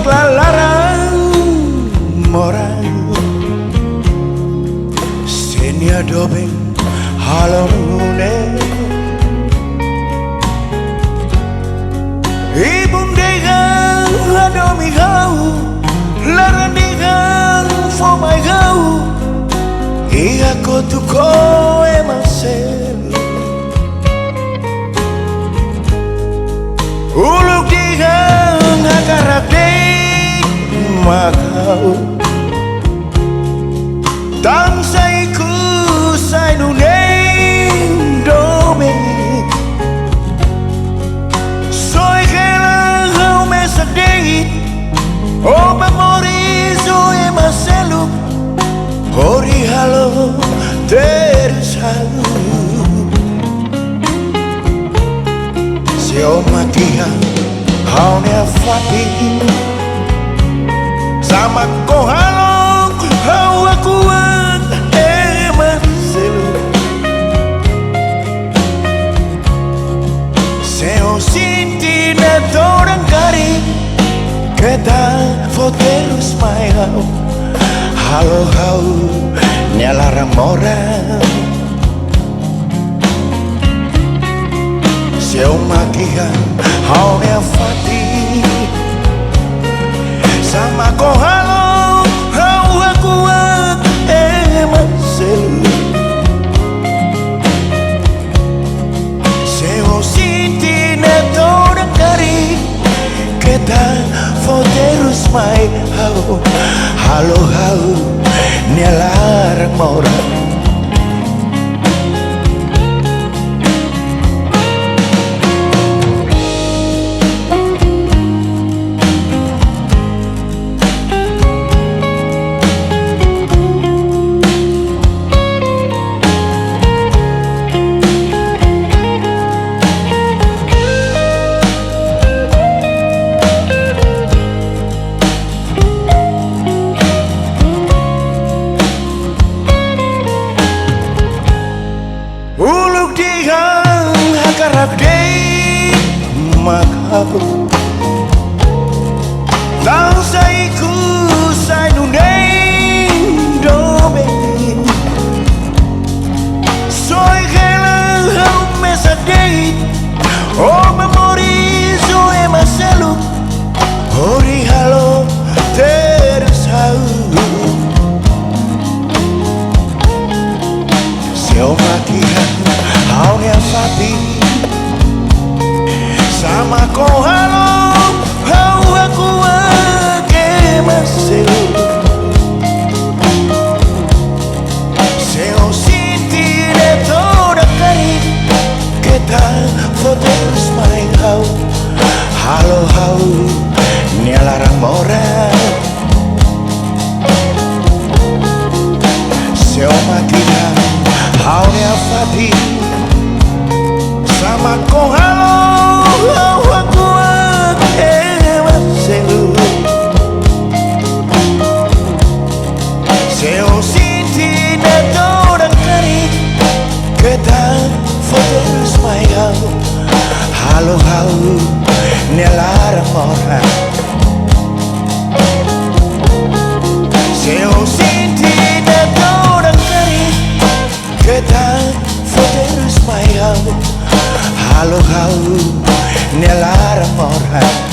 larang orang senia dobeng halone ibundegan adomi kau larandigan fomai kau iya kotuko ema seluk uluk digang akarak dek makau tang saiku sai nuneng domeng soy kela kau mesak dengit oh memori so ema seluk hori halo tersalu Sio makia hau ne afati sama ko halong hau Hakuak Ema Seluk Seo sinti na torang kari keta foterus mai hau halo hau ne larang orang Sio makia hau ne afati sama ko halong hau Hakuak Ema Seluk Seo sinti na torang kari keta foterus mai hau halo hau ne larang orang uluk digang akarak dek makau tang saiku sai nuneng domeng soy kela hau mesak dek oh memori so ema seluk hori halo tersau Sio makia hau ne afati sama ko halong hau Hakuak Ema Seluk Seo sinti ne toda kari keta foterus mai hau halo hau ne larang orang Seo makia hau ne afati sama ko halong hau Hakuak Ema Seluk Seo sinti na torang kari keta foterus mai hau halo hau ne larang orang Seo sinti na torang kari keta foterus mai hau halo hau ne larang orang